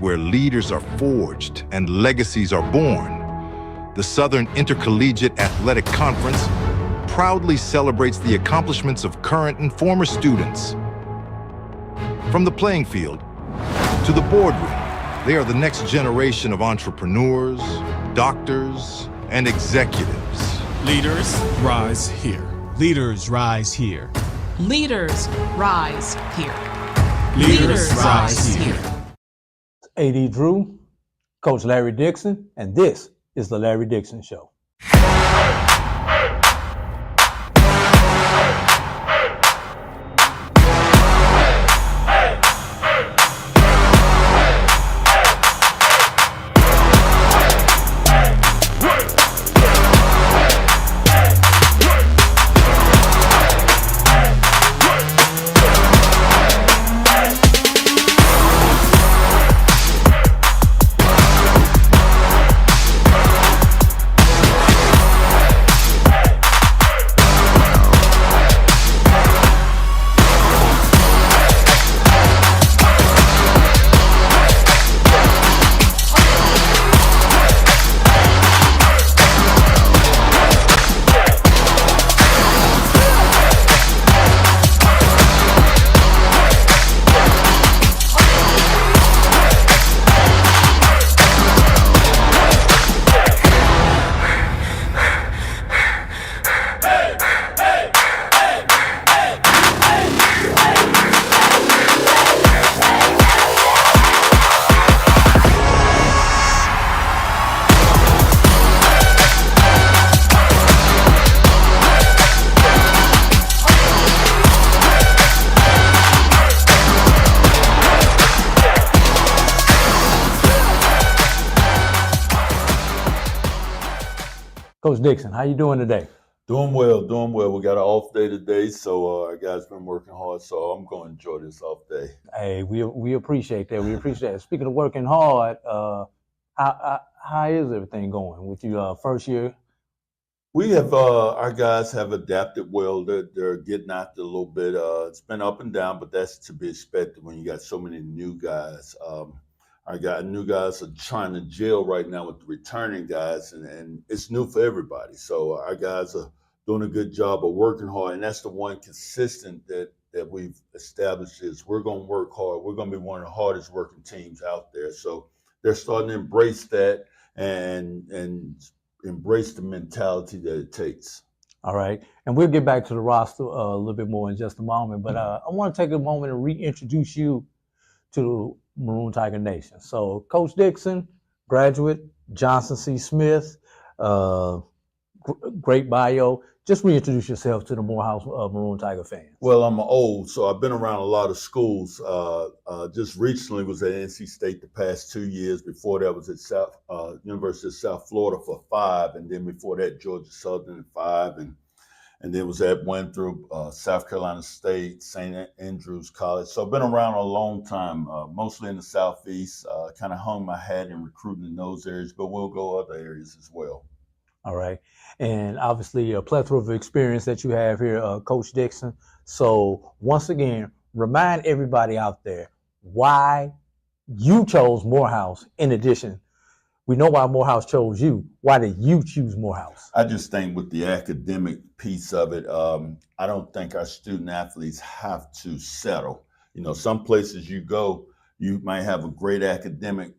where leaders are forged and legacies are born. The Southern Intercollegiate Athletic Conference proudly celebrates the accomplishments of current and former students. From the playing field to the boardroom, they are the next generation of entrepreneurs, doctors, and executives. Leaders rise here. Leaders rise here. Leaders rise here. Leaders rise here. AD Drew, Coach Larry Dixon, and this is the Larry Dixon Show. Coach Dixon, how you doing today? Doing well. We got an off day today, so our guys been working hard, so I'm going to enjoy this off day. Hey, we appreciate that. We appreciate that. Speaking of working hard, how is everything going with you first year? We have our guys have adapted well. They're getting after a little bit. It's been up and down, but that's to be expected when you got so many new guys. Our new guys are trying to gel right now with the returning guys, and it's new for everybody. So our guys are doing a good job of working hard, and that's the one consistent that we've established is we're going to work hard. We're going to be one of the hardest working teams out there. So they're starting to embrace that and embrace the mentality that it takes. All right, and we'll get back to the roster a little bit more in just a moment, but I want to take a moment and reintroduce you to Maroon Tiger Nation. So, Coach Dixon, graduate, Johnson C. Smith, great bio. Just reintroduce yourself to the Morehouse Maroon Tiger fans. Well, I'm old, so I've been around a lot of schools. Just recently was at NC State the past 2 years. Before that was at University of South Florida for 5, and then before that Georgia Southern at 5, and then went through South Carolina State, St. Andrews College. So I've been around a long time, mostly in the Southeast, kind of hung my hat in recruiting in those areas, but we'll go other areas as well. All right. And obviously a plethora of experience that you have here, Coach Dixon. So once again, remind everybody out there why you chose Morehouse in addition. We know why Morehouse chose you. Why did you choose Morehouse? I just think with the academic piece of it, I don't think our student athletes have to settle. You know, some places you go, you might have a great academic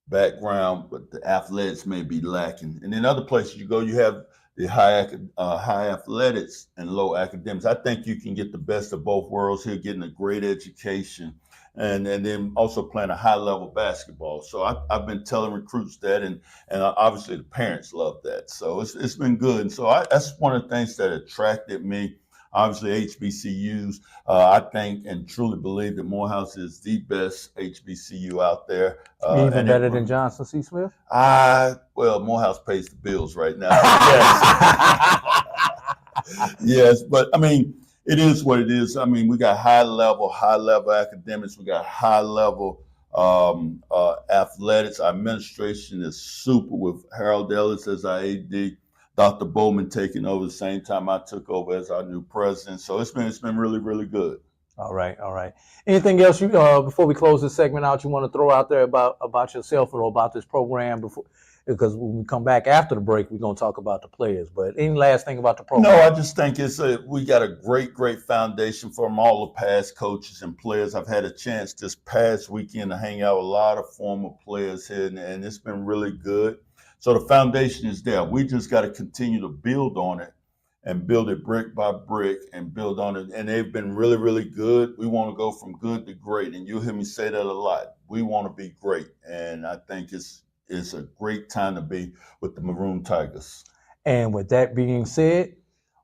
background, but the athletics may be lacking. And in other places you go, you have the high athletics and low academics. I think you can get the best of both worlds here, getting a great education and then also playing a high level basketball. So I've been telling recruits that, and obviously the parents love that. So it's been good. And so that's one of the things that attracted me. Obviously HBCUs, I think and truly believe that Morehouse is the best HBCU out there. Even better than Johnson C. Smith? Well, Morehouse pays the bills right now. Yes. Yes, but I mean, it is what it is. I mean, we got high level academics. We got high level athletics. Our administration is super with Harold Ellis as our AD, Dr. Bowman taking over the same time I took over as our new president. So it's been really, really good. All right, all right. Anything else you before we close this segment out you want to throw out there about yourself or about this program before? Because when we come back after the break, we're gonna talk about the players. But any last thing about the program? No, I just think we got a great foundation from all the past coaches and players. I've had a chance this past weekend to hang out with a lot of former players here, and it's been really good. So the foundation is there. We just got to continue to build on it and build it brick by brick and build on it. And they've been really good. We want to go from good to great, and you'll hear me say that a lot. We want to be great, and I think it's a great time to be with the Maroon Tigers. And with that being said,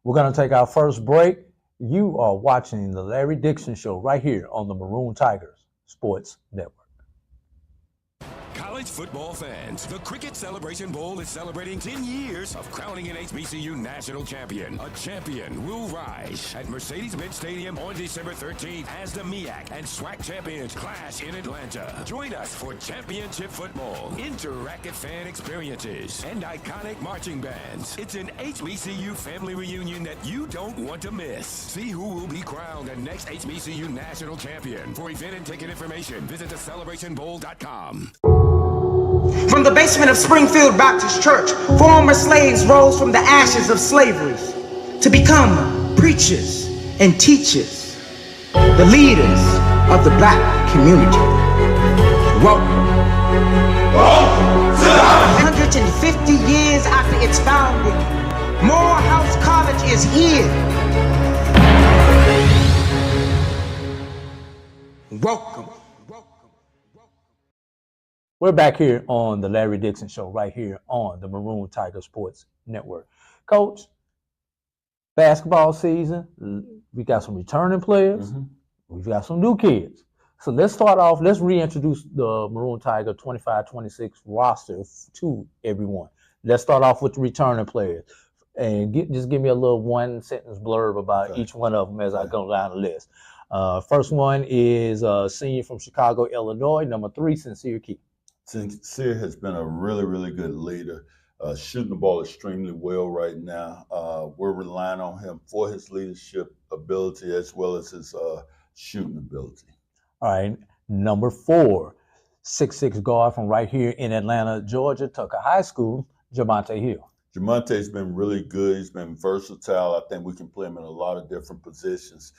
we're going to take our first break. You are watching the Larry Dixon Show right here on the Maroon Tigers Sports Network. College football fans, the Cricket Celebration Bowl is celebrating 10 years of crowning an HBCU national champion. A champion will rise at Mercedes-Benz Stadium on December 13th as the MEAC and SWAC champions clash in Atlanta. Join us for championship football, interactive fan experiences, and iconic marching bands. It's an HBCU family reunion that you don't want to miss. See who will be crowned the next HBCU national champion. For event and ticket information, visit thecelebrationbowl.com. From the basement of Springfield Baptist Church, former slaves rose from the ashes of slavery to become preachers and teachers, the leaders of the black community. Welcome. 150 years after its founding, Morehouse College is here. Welcome. We're back here on the Larry Dixon Show right here on the Maroon Tiger Sports Network. Coach, basketball season, we got some returning players. Mm-hmm. We've got some new kids. So let's start off. Let's reintroduce the Maroon Tiger 25-26 roster to everyone. Let's start off with the returning players. And just give me a little one-sentence blurb about each one of them as I go down the list. First one is a senior from Chicago, Illinois, number 3, Sincere Key. Sincere has been a really good leader, shooting the ball extremely well right now. We're relying on him for his leadership ability as well as his shooting ability. All right, number 4, 6'6" guard from right here in Atlanta, Georgia, Tucker High School, Jamonte Hill. Jamonte's been really good. He's been versatile. I think we can play him in a lot of different positions.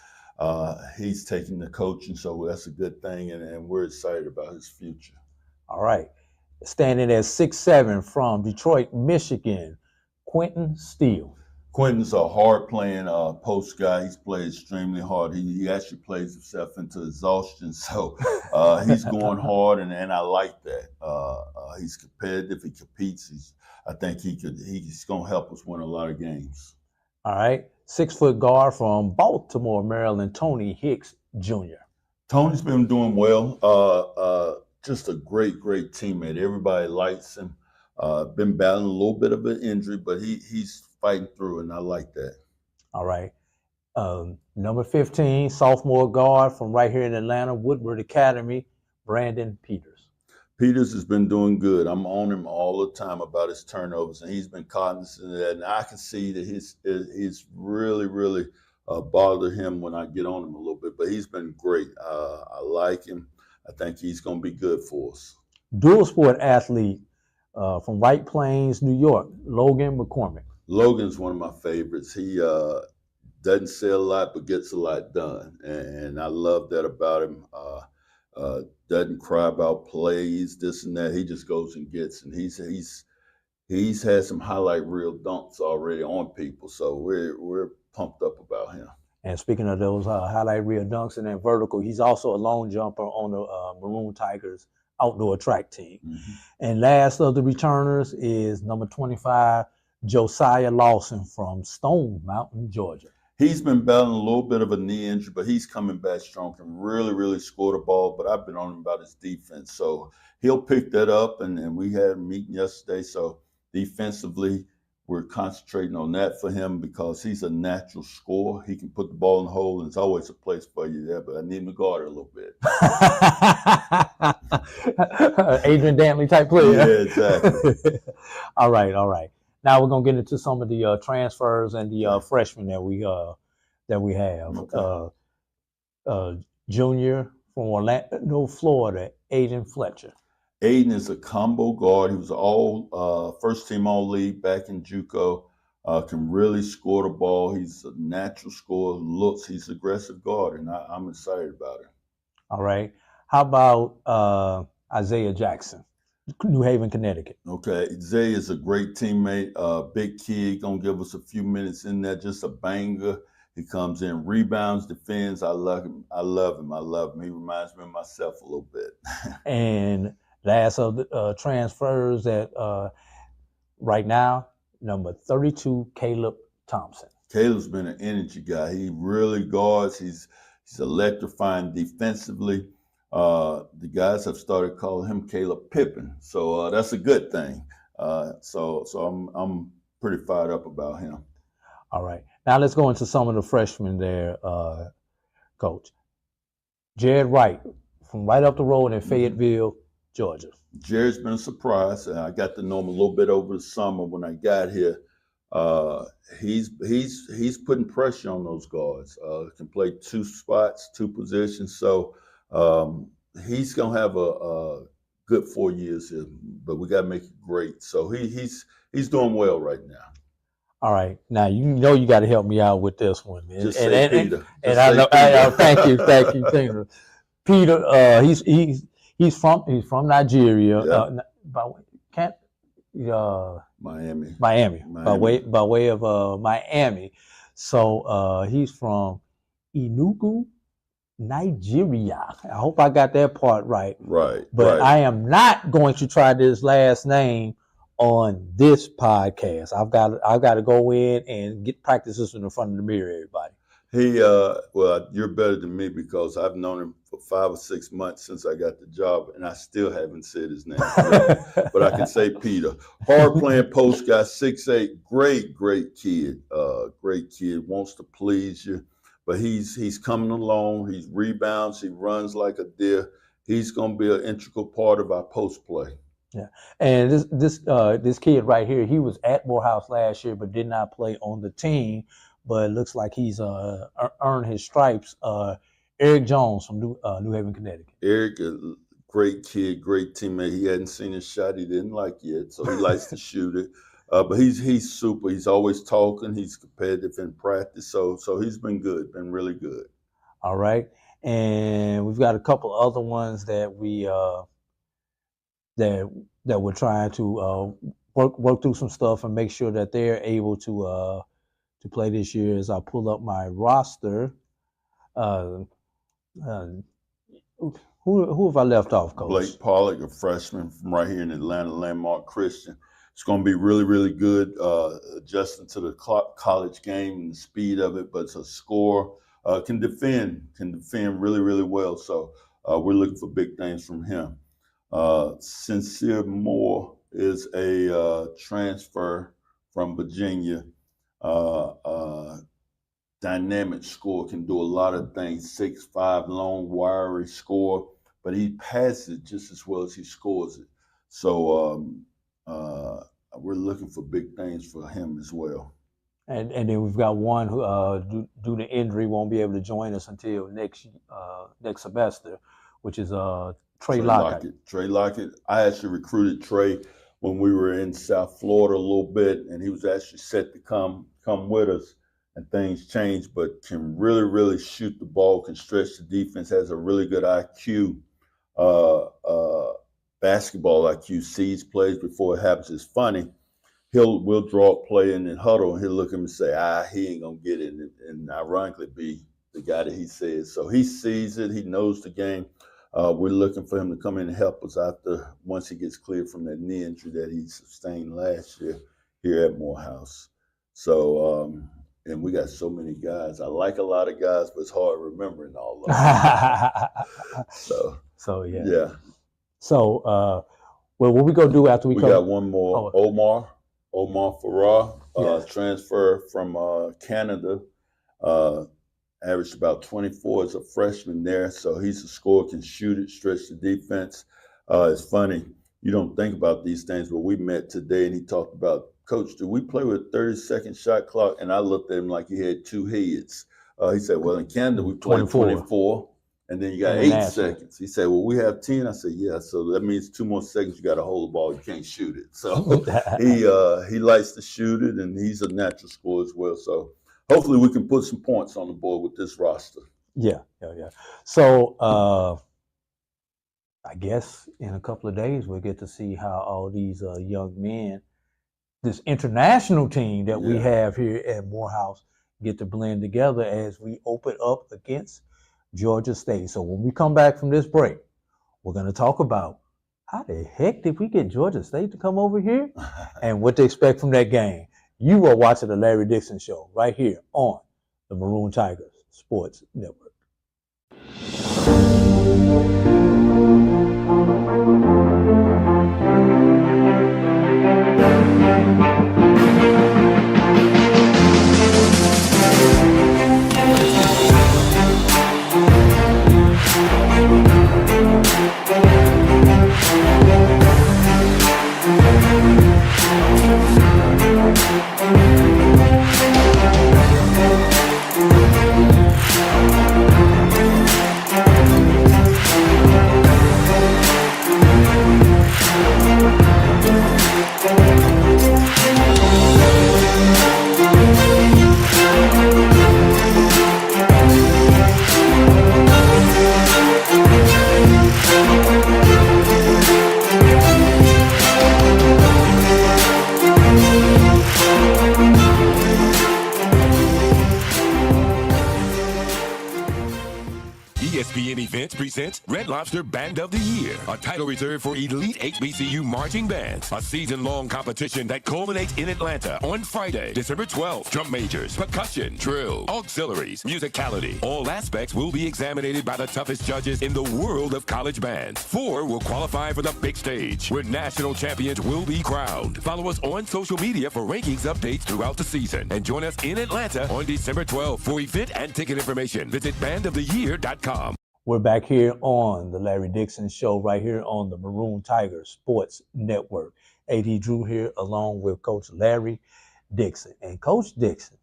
He's taking the coaching, so that's a good thing, and we're excited about his future. All right. Standing at 6'7" from Detroit, Michigan, Quentin Steele. Quentin's a hard-playing post guy. He's played extremely hard. He actually plays himself into exhaustion, so he's going hard, and I like that. He's competitive. He competes. I think he's going to help us win a lot of games. All right. 6-foot guard from Baltimore, Maryland, Tony Hicks Jr. Tony's been doing well. Just a great teammate. Everybody likes him. Been battling a little bit of an injury, but he's fighting through, and I like that. All right. Number 15, sophomore guard from right here in Atlanta, Woodward Academy, Brandon Peters. Peters has been doing good. I'm on him all the time about his turnovers, and he's been cognizant of that. And I can see that he's really bothered him when I get on him a little bit, but he's been great. I like him. I think he's going to be good for us. Dual sport athlete from White Plains, New York, Logan McCormick. Logan's one of my favorites. He doesn't say a lot, but gets a lot done. And I love that about him. Doesn't cry about plays, this and that. He just goes and gets. And he's had some highlight reel dunks already on people. So we're pumped up about him. And speaking of those highlight reel dunks and then vertical, he's also a long jumper on the Maroon Tigers outdoor track team. Mm-hmm. And last of the returners is number 25, Josiah Lawson from Stone Mountain, Georgia. He's been battling a little bit of a knee injury, but he's coming back strong and really scored a ball. But I've been on him about his defense. So he'll pick that up, and we had a meeting yesterday. So defensively, we're concentrating on that for him because he's a natural scorer. He can put the ball in the hole, and there's always a place for you there, but I need him to guard it a little bit. Adrian Dantley type player. Yeah, exactly. All right. Now we're going to get into some of the transfers and the freshmen that we have. Okay. junior from Orlando, Florida, Aiden Fletcher. Aiden is a combo guard. He was all first team all league back in JUCO. Can really score the ball. He's a natural scorer. He's an aggressive guard, and I'm excited about it. All right. How about Isaiah Jackson, New Haven, Connecticut? Okay, Zay is a great teammate, big kid, gonna give us a few minutes in there, just a banger. He comes in, rebounds, defends. I love him. I love him. I love him. He reminds me of myself a little bit. And last of the transfers that right now, number 32, Caleb Thompson. Caleb's been an energy guy. He really guards. He's electrifying defensively. The guys have started calling him Caleb Pippen, so that's a good thing. So I'm pretty fired up about him. All right, now let's go into some of the freshmen there, Coach. Jared Wright from right up the road in Fayetteville, Georgia. Jared's been a surprise. I got to know him a little bit over the summer when I got here. He's putting pressure on those guards. Can play two spots, two positions. So he's gonna have a good 4 years here, but we got to make it great. So he's doing well right now. All right, now you know you got to help me out with this one, man. Just say Peter. And I know. Thank you. Peter, he's from Nigeria. Miami. By way of Miami. So he's from Enugu, Nigeria. I hope I got that part right. Right. But I am not going to try this last name on this podcast. I've got to go in and get practices in the front of the mirror, everybody. Well, you're better than me because I've known him for 5 or 6 months since I got the job, and I still haven't said his name. But I can say Peter. Hard playing post guy, 6'8", great kid. Great kid, wants to please you. But he's coming along. He rebounds. He runs like a deer. He's going to be an integral part of our post play. Yeah, and this kid right here, he was at Morehouse last year, but did not play on the team. But it looks like he's earned his stripes. Eric Jones from New Haven, Connecticut. Eric, a great kid, great teammate. He hadn't seen his shot he didn't like yet, so he likes to shoot it. But he's super. He's always talking. He's competitive in practice. So he's been good, been really good. All right, and we've got a couple other ones that we that we're trying to work through some stuff and make sure that they're able to play this year. As I pull up my roster, who have I left off, Coach? Blake Pollock, a freshman from right here in Atlanta, Landmark Christian. It's going to be really, really good adjusting to the college game and the speed of it, but it's a scorer, can defend really, really well. So we're looking for big things from him. Sincere Moore is a transfer from Virginia. Dynamic scorer, can do a lot of things. 6'5", long, wiry scorer, but he passes it just as well as he scores it. So we're looking for big things for him as well. And then we've got one who, due to injury, won't be able to join us until next semester, which is Trey Lockett. Trey Lockett. I actually recruited Trey when we were in South Florida a little bit, and he was actually set to come with us. And things changed, but can really, really shoot the ball, can stretch the defense, has a really good IQ, basketball IQ, sees plays before it happens. It's funny. We'll draw a play in and huddle, and he'll look at him and say, he ain't going to get it, and ironically be the guy that he says. So he sees it. He knows the game. We're looking for him to come in and help us once he gets cleared from that knee injury that he sustained last year here at Morehouse. So, and we got so many guys. I like a lot of guys, but it's hard remembering all of them. So yeah. Yeah. So, well, what we gonna do after we got one more. Omar Farah, transfer from Canada. Averaged about 24 as a freshman there. So he's a scorer, can shoot it, stretch the defense. It's funny. You don't think about these things, but we met today and he talked about, Coach, do we play with a 30-second shot clock? And I looked at him like he had two heads. He said, well, in Canada, we played 24. 24, and then you got 8 International. seconds. He said, well, we have 10. I said, yeah, so that means 2 more seconds you got to hold the ball. You can't shoot it. So he likes to shoot it, and he's a natural scorer as well. So hopefully we can put some points on the board with this roster. Yeah. So I guess in a couple of days we'll get to see how all these young men, this international team that we have here at Morehouse, get to blend together as we open up against Georgia State. So when we come back from this break, we're going to talk about how the heck did we get Georgia State to come over here and what to expect from that game. You are watching the Larry Dixon Show right here on the Maroon Tigers Sports Network. ESPN Events presents Red Lobster Band of the Year, a title reserved for elite HBCU marching bands. A season-long competition that culminates in Atlanta on Friday, December 12th. Drum majors, percussion, drill, auxiliaries, musicality. All aspects will be examined by the toughest judges in the world of college bands. 4 will qualify for the big stage, where national champions will be crowned. Follow us on social media for rankings updates throughout the season. And join us in Atlanta on December 12th. For event and ticket information, visit bandoftheyear.com. We're back here on the Larry Dixon Show right here on the Maroon Tigers Sports Network. AD Drew here along with Coach Larry Dixon. And Coach Dixon,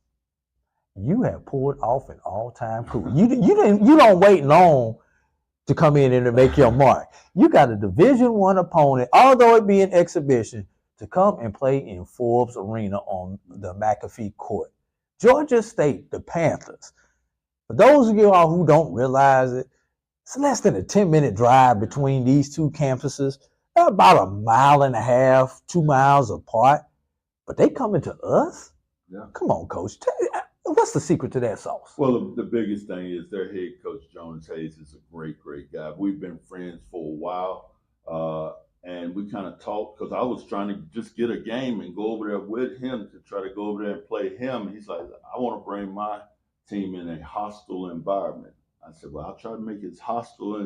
you have pulled off an all-time coup. You don't wait long to come in and to make your mark. You got a Division I opponent, although it be an exhibition, to come and play in Forbes Arena on the McAfee Court. Georgia State, the Panthers. For those of you all who don't realize it, it's less than a 10-minute drive between these two campuses. They're about a mile and a half, 2 miles apart. But they coming to us? Yeah. Come on, Coach. What's the secret to that sauce? Well, the biggest thing is their head coach, Jonas Hayes, is a great guy. We've been friends for a while, and we kind of talked because I was trying to just get a game and go over there with him to try to go over there and play him. He's like, I want to bring my team in a hostile environment. I said, well, I'll try to make it as hostile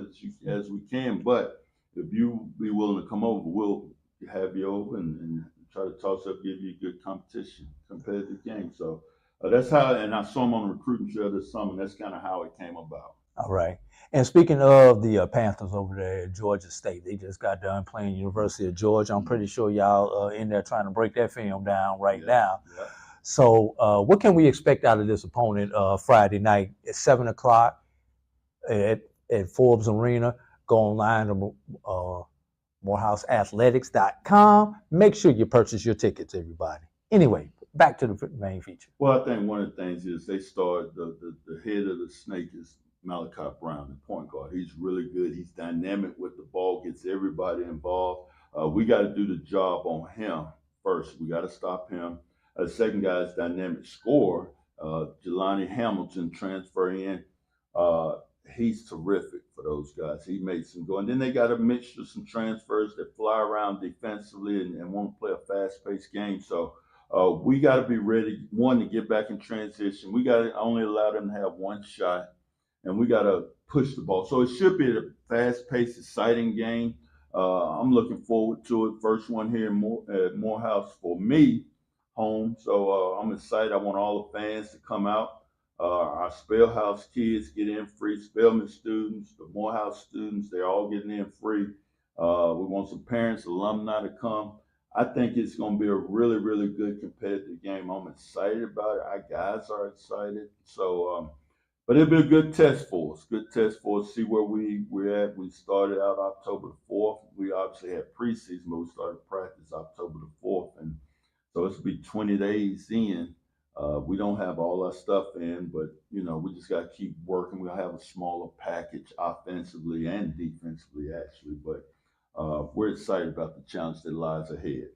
as we can, but if you be willing to come over, we'll have you over and try to toss up, give you a good competition, competitive game. So that's how, and I saw him on the recruiting trail this summer, and that's kind of how it came about. All right. And speaking of the Panthers over there at Georgia State, they just got done playing University of Georgia. I'm pretty sure y'all in there trying to break that film down right now. Yeah. So what can we expect out of this opponent Friday night at 7 o'clock at Forbes Arena? Go online to MorehouseAthletics.com. Make sure you purchase your tickets, everybody. Anyway, back to the main feature. Well, I think one of the things is they started, the head of the snake is Malachi Brown, the point guard. He's really good. He's dynamic with the ball, gets everybody involved. We got to do the job on him first. We got to stop him. The second guy is dynamic scorer, Jelani Hamilton, transfer in. He's terrific for those guys. He made some go. And then they got a mixture of some transfers that fly around defensively and want to play a fast-paced game. So we got to be ready, one, to get back in transition. We got to only allow them to have one shot, and we got to push the ball. So it should be a fast-paced, exciting game. I'm looking forward to it. First one here at Morehouse for me, home. So I'm excited. I want all the fans to come out. Our Spellhouse kids get in free. Spellman students, the Morehouse students, they're all getting in free. We want some parents, alumni to come. I think it's going to be a really, really good competitive game. I'm excited about it. Our guys are excited. So But it'll be a good test for us. Good test for us. See where we're at. We started out October the 4th. We obviously had preseason, but we started practice October the 4th, and so it's be 20 days in. We don't have all our stuff in, but we just got to keep working. We'll have a smaller package offensively and defensively, actually. But we're excited about the challenge that lies ahead.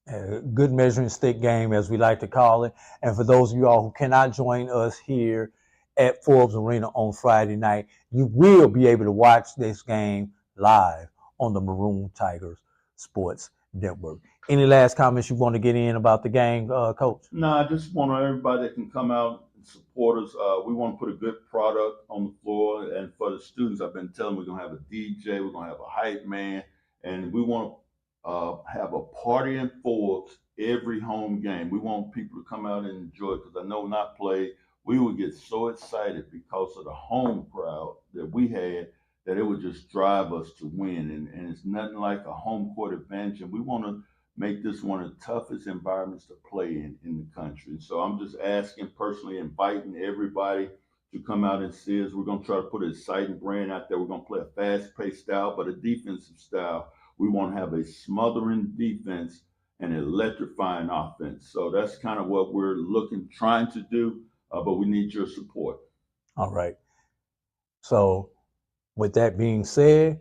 A good measuring stick game, as we like to call it. And for those of you all who cannot join us here at Forbes Arena on Friday night, you will be able to watch this game live on the Maroon Tigers Sports Network. Any last comments you want to get in about the game, Coach? No, I just want everybody that can come out and support us. We want to put a good product on the floor. And for the students, I've been telling them we're going to have a DJ, we're going to have a hype man, and we want to have a party in Forbes every home game. We want people to come out and enjoy it, because I know not play, we would get so excited because of the home crowd that we had that it would just drive us to win. And it's nothing like a home court advantage. And we want to make this one of the toughest environments to play in the country. And so I'm just asking, personally inviting everybody to come out and see us. We're going to try to put an exciting brand out there. We're going to play a fast-paced style, but a defensive style. We want to have a smothering defense and electrifying offense. So that's kind of what we're trying to do, but we need your support. All right. So with that being said,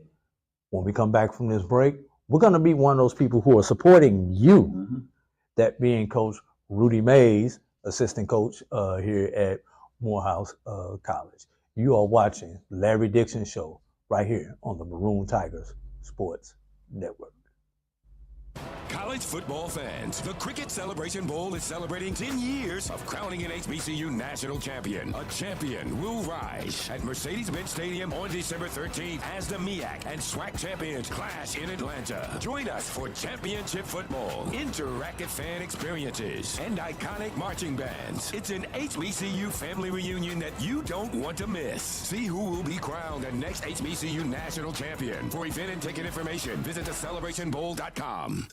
when we come back from this break, we're going to be one of those people who are supporting you, that being Coach Rudy Mays, assistant coach here at Morehouse College. You are watching Larry Dixon Show right here on the Maroon Tigers Sports Network. College football fans, the Cricket Celebration Bowl is celebrating 10 years of crowning an HBCU national champion. A champion will rise at Mercedes-Benz Stadium on December 13th as the MEAC and SWAC champions clash in Atlanta. Join us for championship football, interactive fan experiences, and iconic marching bands. It's an HBCU family reunion that you don't want to miss. See who will be crowned the next HBCU national champion. For event and ticket information, visit thecelebrationbowl.com.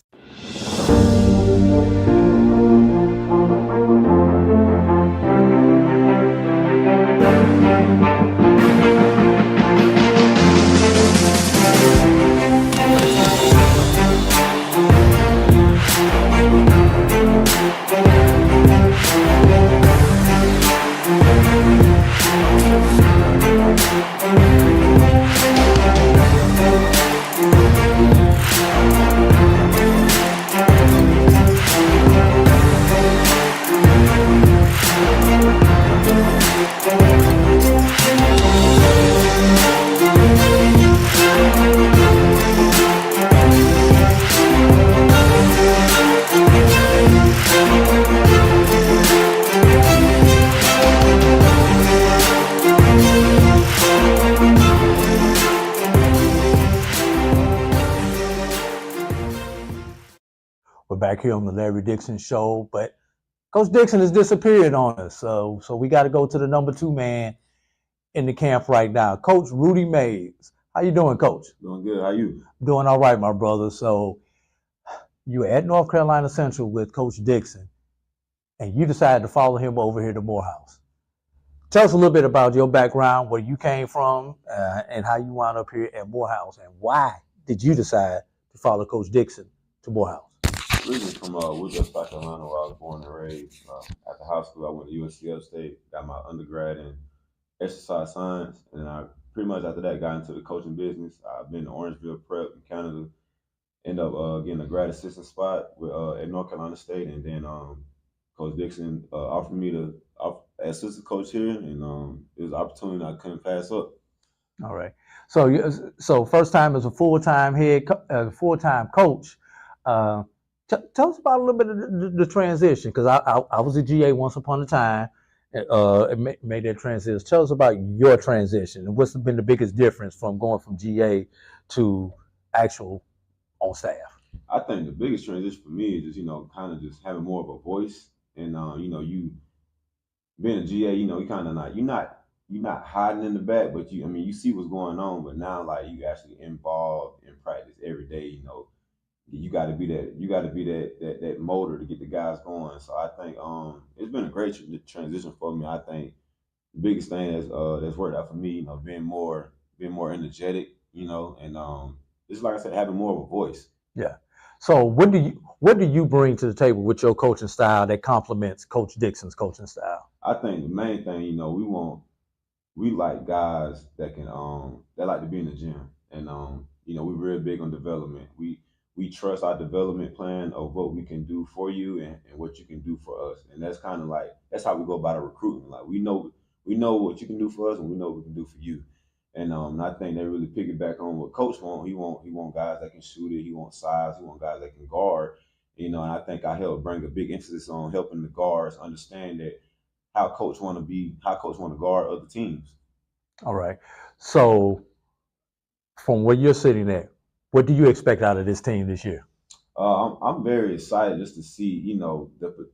We're back here on the Larry Dixon Show, but Coach Dixon has disappeared on us, so we got to go to the number 2 man in the camp right now, Coach Rudy Mays. How you doing, Coach? Doing good. How you? Doing all right, my brother. So you're at North Carolina Central with Coach Dixon, and you decided to follow him over here to Morehouse. Tell us a little bit about your background, where you came from, and how you wound up here at Morehouse, and why did you decide to follow Coach Dixon to Morehouse? Originally from Woodruff, South Carolina, where I was born and raised. After high school, I went to UNC State, got my undergrad in exercise science, and I pretty much after that got into the coaching business. I've been to Orangeville Prep in Canada, ended up getting a grad assistant spot with, at North Carolina State, and then Coach Dixon offered me to assistant coach here, and it was an opportunity I couldn't pass up. All right. So first time as a full-time full-time coach. Tell us about a little bit of the transition, because I was a GA once upon a time, and made that transition. Tell us about your transition and what's been the biggest difference from going from GA to actual on staff. I think the biggest transition for me is just, kind of just having more of a voice, and you being a GA, you kind of you're not hiding in the back, but you see what's going on, but now like you actually involved in practice every day, you got to be that motor to get the guys going. So I think it's been a great transition for me. I think the biggest thing that's worked out for me, being more energetic, and just like I said, having more of a voice. Yeah. So what do you bring to the table with your coaching style that complements Coach Dixon's coaching style? I think the main thing, we like guys that can that like to be in the gym, and we're real big on development. We trust our development plan of what we can do for you and what you can do for us, and that's kind of like that's how we go about our recruiting. Like we know what you can do for us, and we know what we can do for you. And I think they really piggyback on what Coach want. He want guys that can shoot it. He wants size. He want guys that can guard. And I think I help bring a big emphasis on helping the guards understand that how Coach want to guard other teams. All right. So from where you're sitting at, what do you expect out of this team this year? I'm very excited just to see, the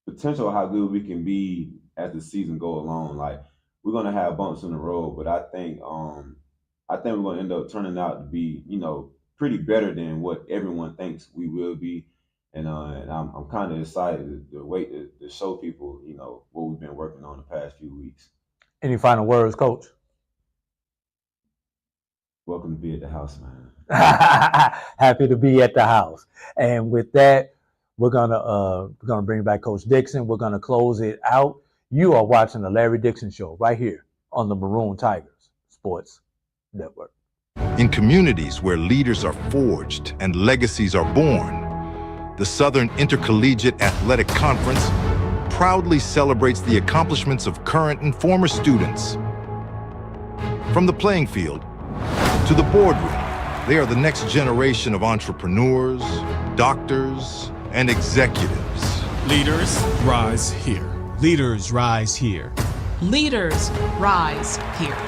potential of how good we can be as the season go along. Like we're gonna have bumps in the road, but I think we're gonna end up turning out to be, pretty better than what everyone thinks we will be. And I'm kind of excited to wait to show people, what we've been working on the past few weeks. Any final words, Coach? Welcome to be at the house, man. Happy to be at the house. And with that, we're gonna bring back Coach Dixon. We're gonna close it out. You are watching the Larry Dixon Show right here on the Maroon Tigers Sports Network. In communities where leaders are forged and legacies are born, the Southern Intercollegiate Athletic Conference proudly celebrates the accomplishments of current and former students. From the playing field to the boardroom, they are the next generation of entrepreneurs, doctors, and executives. Leaders rise here. Leaders rise here. Leaders rise here.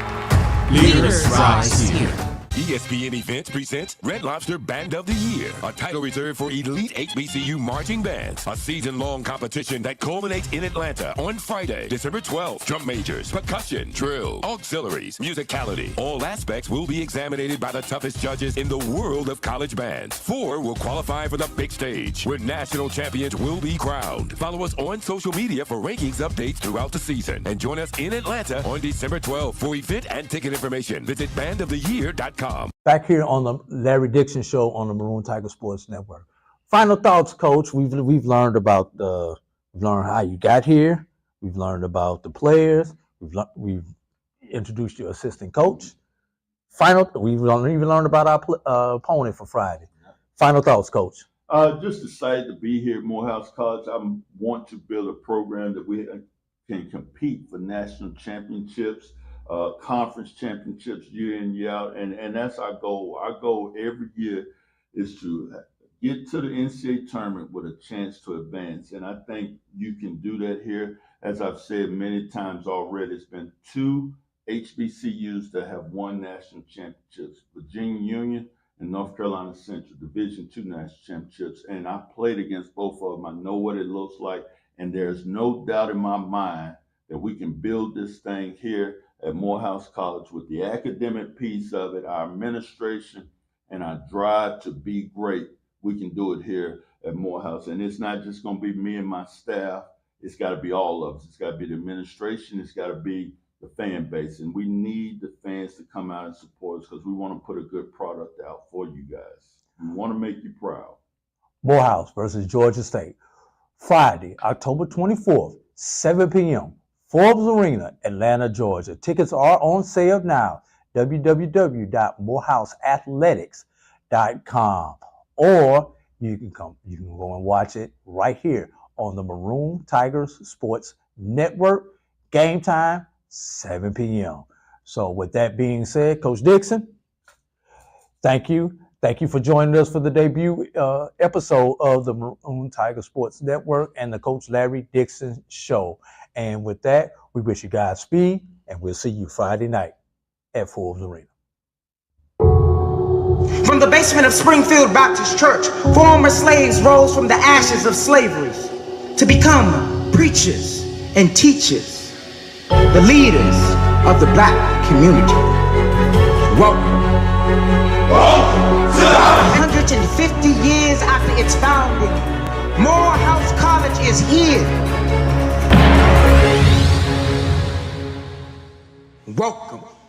Leaders rise here. ESPN Events presents Red Lobster Band of the Year, a title reserved for elite HBCU marching bands. A season-long competition that culminates in Atlanta on Friday, December 12th. Drum majors, percussion, drill, auxiliaries, musicality. All aspects will be examined by the toughest judges in the world of college bands. 4 will qualify for the big stage, where national champions will be crowned. Follow us on social media for rankings updates throughout the season. And join us in Atlanta on December 12th. For event and ticket information, visit bandoftheyear.com. Back here on the Larry Dixon Show on the Maroon Tiger Sports Network. Final thoughts, Coach. We've learned about we've learned how you got here. We've learned about the players. We've introduced your assistant coach. We've even learned about our opponent for Friday. Final thoughts, Coach. Just excited to be here at Morehouse College. I want to build a program that we can compete for national championships. Conference championships year in, year out, and that's our goal. Our goal every year is to get to the NCAA tournament with a chance to advance, and I think you can do that here. As I've said many times already, it's been 2 HBCUs that have won national championships, Virginia Union and North Carolina Central, Division II national championships, and I played against both of them. I know what it looks like, and there's no doubt in my mind that we can build this thing here at Morehouse College with the academic piece of it, our administration, and our drive to be great. We can do it here at Morehouse. And it's not just going to be me and my staff. It's got to be all of us. It's got to be the administration. It's got to be the fan base. And we need the fans to come out and support us because we want to put a good product out for you guys. We want to make you proud. Morehouse versus Georgia State. Friday, October 24th, 7 p.m. Forbes Arena, Atlanta, Georgia. Tickets are on sale now. www.morehouseathletics.com. Or you can go and watch it right here on the Maroon Tigers Sports Network. Game time, 7 p.m. So with that being said, Coach Dixon, thank you. Thank you for joining us for the debut episode of the Maroon Tiger Sports Network and the Coach Larry Dixon Show. And with that, we wish you Godspeed, and we'll see you Friday night at Forbes Arena. From the basement of Springfield Baptist Church, former slaves rose from the ashes of slavery to become preachers and teachers, the leaders of the black community. Welcome. 150 years after its founding, Morehouse College is here. welcome